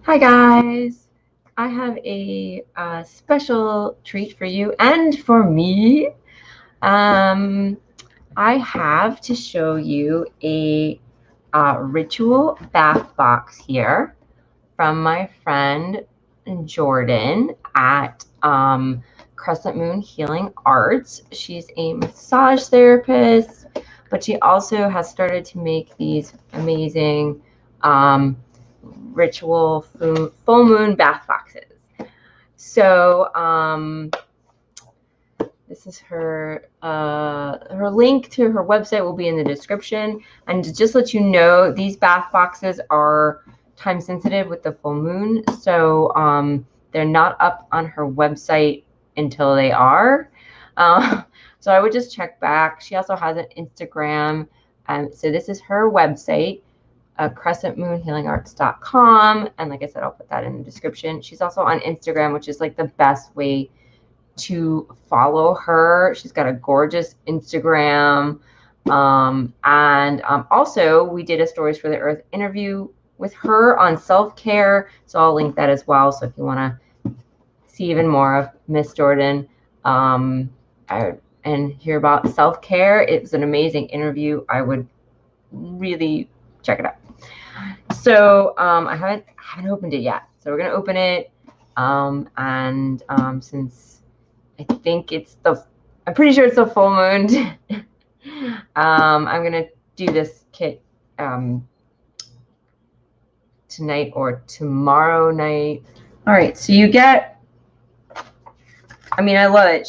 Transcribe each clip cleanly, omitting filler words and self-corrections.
Hi guys, I have a special treat for you and for me. Um, I have to show you a ritual bath box here from my friend Jordan at Crescent Moon Healing Arts. She's a massage therapist, but she also has started to make these amazing ritual full moon bath boxes. So this is her link to her website will be in the description. And to just let you know, these bath boxes are time sensitive with the full moon, so they're not up on her website until they are. So I would just check back. She also has an Instagram. So this is her website, crescentmoonhealingarts.com. And like I said, I'll put that in the description. She's also on Instagram, which is like the best way to follow her. She's got a gorgeous Instagram. Also, we did a Stories for the Earth interview with her on self-care. So I'll link that as well. So if you want to see even more of Miss Jordan and hear about self-care, it was an amazing interview. I would really check it out. So I haven't opened it yet. So we're gonna open it, since I think I'm pretty sure it's the full moon. I'm gonna do this kit tonight or tomorrow night. All right, so you get. I love it.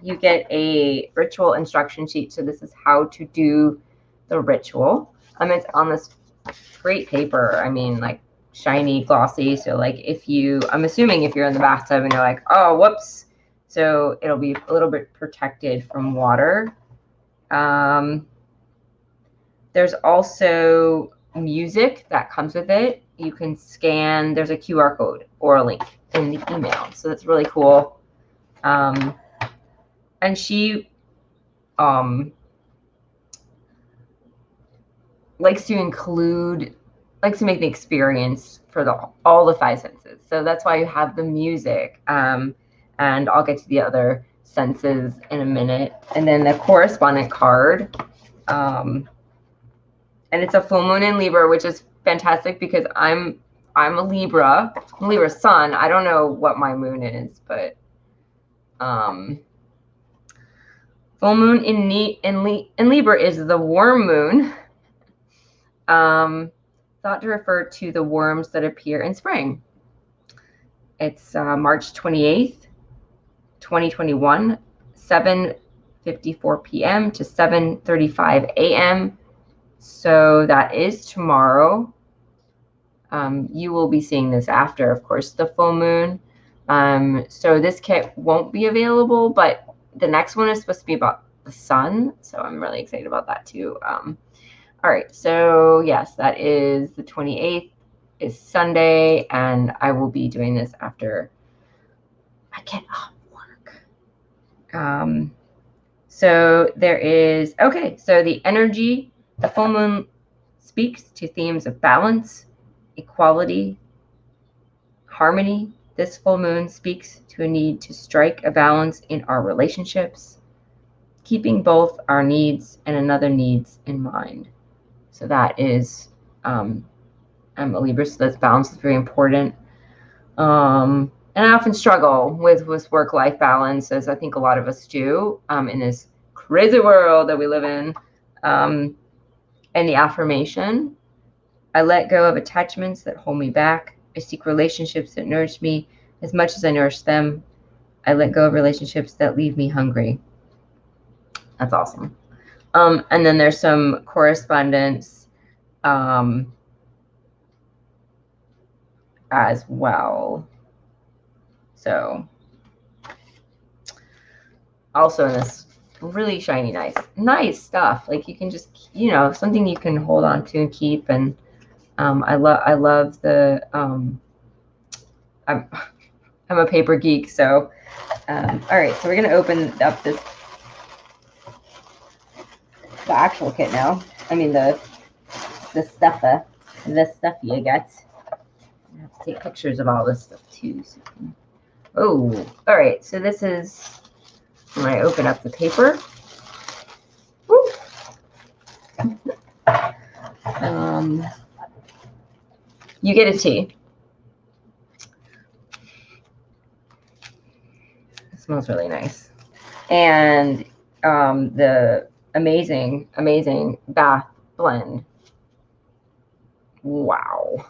You get a ritual instruction sheet. So this is how to do the ritual. It's on this great paper. Like shiny, glossy. So like I'm assuming if you're in the bathtub and you're like, oh, whoops. So it'll be a little bit protected from water. There's also music that comes with it. You can scan, there's a QR code or a link in the email. So that's really cool. And she likes to make the experience for all the five senses. So that's why you have the music. And I'll get to the other senses in a minute. And then the correspondent card. And it's a full moon in Libra, which is fantastic because I'm a Libra. I'm Libra sun. I don't know what my moon is, but full moon in Libra is the worm moon. Thought to refer to the worms that appear in spring. It's March 28th, 2021, 7:54 p.m. to 7:35 a.m. So that is tomorrow. You will be seeing this after, of course, the full moon. So this kit won't be available, but the next one is supposed to be about the sun. So I'm really excited about that too. All right, so yes, that is the 28th is Sunday, and I will be doing this after I get off work. So there is, so the energy, the full moon speaks to themes of balance, equality, harmony. This full moon speaks to a need to strike a balance in our relationships, keeping both our needs and another needs in mind. So that is, I'm a Libra, so that's balance is very important. And I often struggle with work-life balance, as I think a lot of us do, in this crazy world that we live in. And the affirmation, I let go of attachments that hold me back. I seek relationships that nourish me as much as I nourish them. I let go of relationships that leave me hungry. That's awesome. And then there's some correspondence as well. So also in this really shiny, nice stuff. Like you can just, something you can hold on to and keep. And I love the, I'm a paper geek. So, all right, so we're going to open up the actual kit now. The stuff you get. I have to take pictures of all this stuff too. So oh, all right. So this is when I open up the paper. Woo. You get a tea. It smells really nice. And the amazing bath blend. Wow.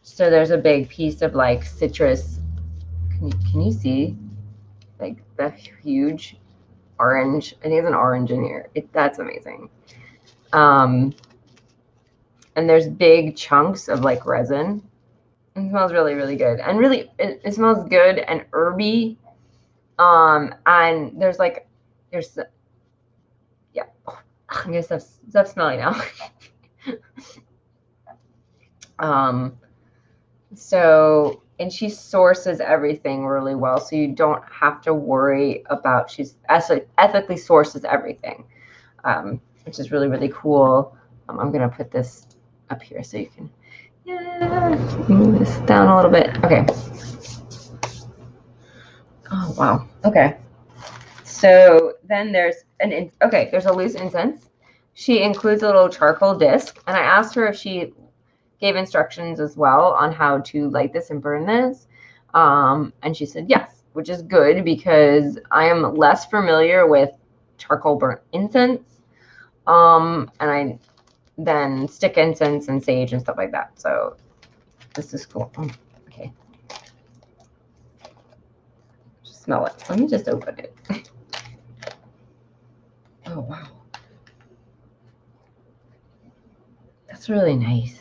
So there's a big piece of like citrus. Can you see like the huge orange? I think there's an orange in here. That's amazing. And there's big chunks of like resin. It smells really, really good. And really, it smells good and herby. And there's yeah. I'm gonna stop smelling now. So, and she sources everything really well, so you don't have to worry about, she's ethically sources everything, which is really, really cool. I'm gonna put this up here so you can, move this down a little bit. Okay. Oh, wow. Okay. So then there's there's a loose incense. She includes a little charcoal disc, and I asked her if she gave instructions as well on how to light this and burn this. And she said yes, which is good because I am less familiar with charcoal burnt incense. And I then stick incense and sage and stuff like that. So this is cool. Okay. Just smell it. Let me just open it. Oh, wow. That's really nice.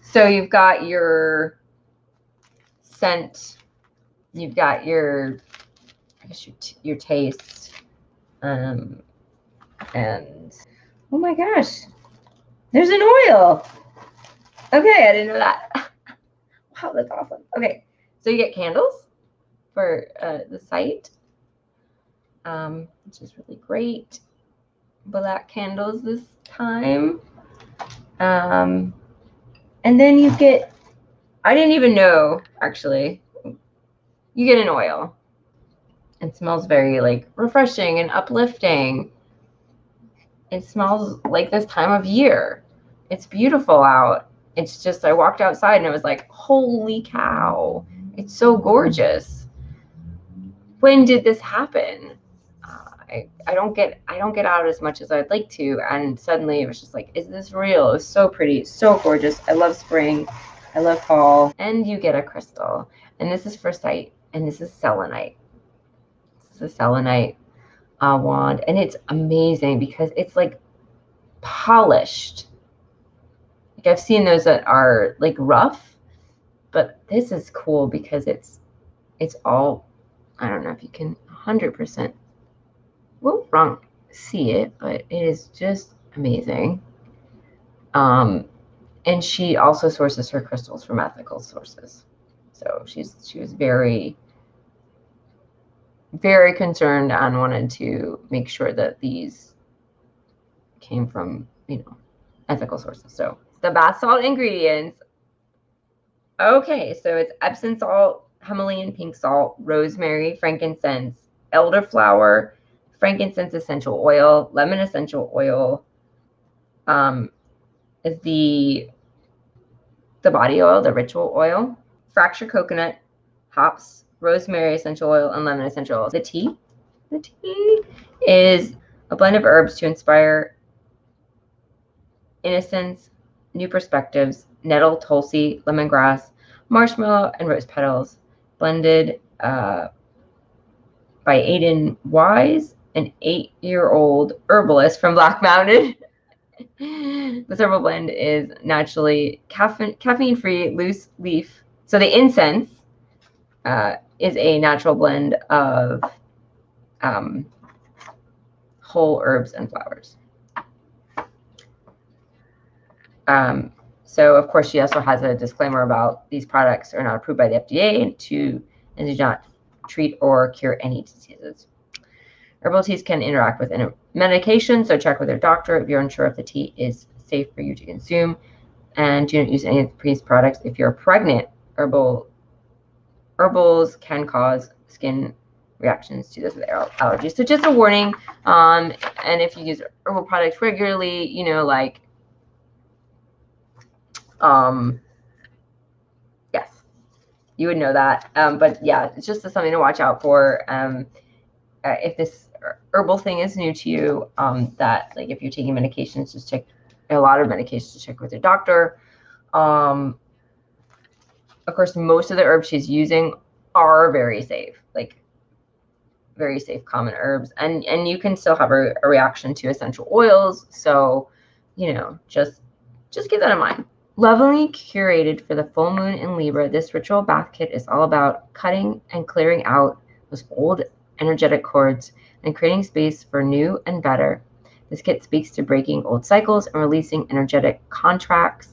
So you've got your scent, you've got your, I guess your taste, and oh my gosh, there's an oil. Okay, I didn't know that. Wow, that's awesome. Okay, so you get candles for the site, which is really great. Black candles this time. And then you get, I didn't even know, actually, you get an oil. It smells very like refreshing and uplifting. It smells like this time of year. It's beautiful out. It's just, I walked outside and it was like, holy cow, it's so gorgeous. When did this happen? I don't get out as much as I'd like to, and suddenly it was just like, is this real? It was so pretty, so gorgeous. I love spring, I love fall. And you get a crystal, and this is for sight, and this is selenite. This is a selenite wand, and it's amazing because it's like polished. Like I've seen those that are like rough, but this is cool because it's all, I don't know if you can 100% wrong see it, but it is just amazing. And she also sources her crystals from ethical sources. So she was very, very concerned and wanted to make sure that these came from, ethical sources. So the bath salt ingredients. Okay, so it's Epsom salt, Himalayan pink salt, rosemary, frankincense, elderflower, frankincense essential oil, lemon essential oil, is the body oil, the ritual oil, fractured coconut, hops, rosemary essential oil, and lemon essential oil. The tea is a blend of herbs to inspire innocence, new perspectives, nettle, tulsi, lemongrass, marshmallow, and rose petals, blended by Aidan Wise, an 8-year-old herbalist from Black Mountain. The herbal blend is naturally caffeine-free, loose leaf. So the incense is a natural blend of whole herbs and flowers. So of course, she also has a disclaimer about these products are not approved by the FDA and do not treat or cure any diseases. Herbal teas can interact with medication, so check with your doctor if you're unsure if the tea is safe for you to consume. And do not use any of these products if you're pregnant. Herbals can cause skin reactions to this with allergies. So just a warning. And if you use herbal products regularly, you know, like, yes, you would know that. But yeah, it's just something to watch out for. If this herbal thing is new to you, that like if you're taking medications, just check a lot of medications to check with your doctor. Of course, most of the herbs she's using are very safe, like very safe common herbs, and you can still have a reaction to essential oils. So, you know, just keep that in mind. Lovingly curated for the full moon in Libra, this ritual bath kit is all about cutting and clearing out those old energetic cords and creating space for new and better. This kit speaks to breaking old cycles and releasing energetic contracts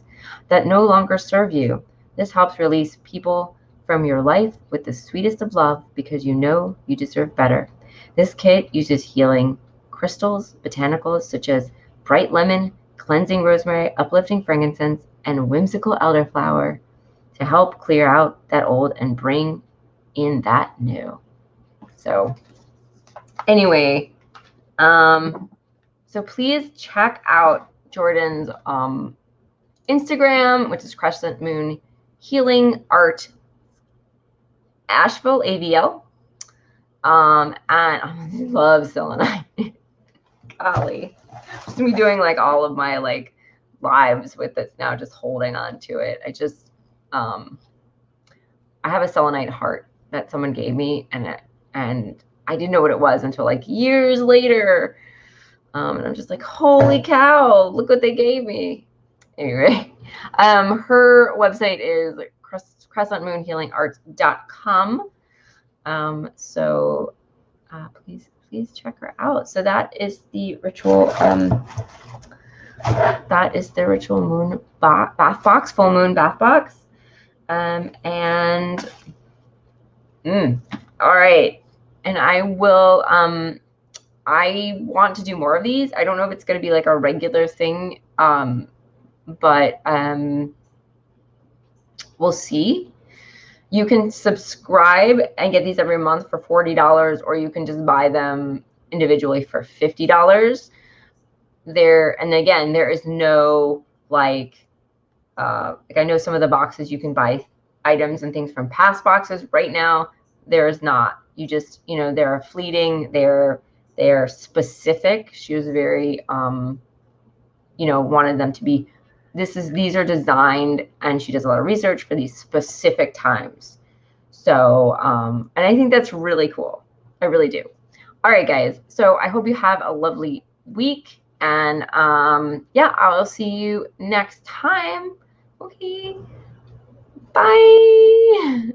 that no longer serve you. This helps release people from your life with the sweetest of love because you know you deserve better. This kit uses healing crystals, botanicals such as bright lemon, cleansing rosemary, uplifting frankincense, and whimsical elderflower to help clear out that old and bring in that new. So anyway, so please check out Jordan's Instagram, which is Crescent Moon Healing Art Asheville AVL. And I love selenite. Golly, I'm just gonna be doing like all of my like lives with this now, just holding on to it. I just I have a selenite heart that someone gave me, and I didn't know what it was until like years later. And I'm just like, holy cow, look what they gave me. Anyway, her website is crescentmoonhealingarts.com. So please check her out. So that is the ritual. That is the ritual moon bath box, full moon bath box. And all right. And I will. I want to do more of these. I don't know if it's going to be like a regular thing. But we'll see. You can subscribe and get these every month for $40, or you can just buy them individually for $50. And again, there is no like I know some of the boxes you can buy items and things from past boxes. Right now, there is not. You just, you know, they're fleeting. They're specific. She was very, you know, wanted them to be. These are designed, and she does a lot of research for these specific times. So, and I think that's really cool. I really do. All right, guys. So I hope you have a lovely week. And yeah, I'll see you next time. Okay. Bye.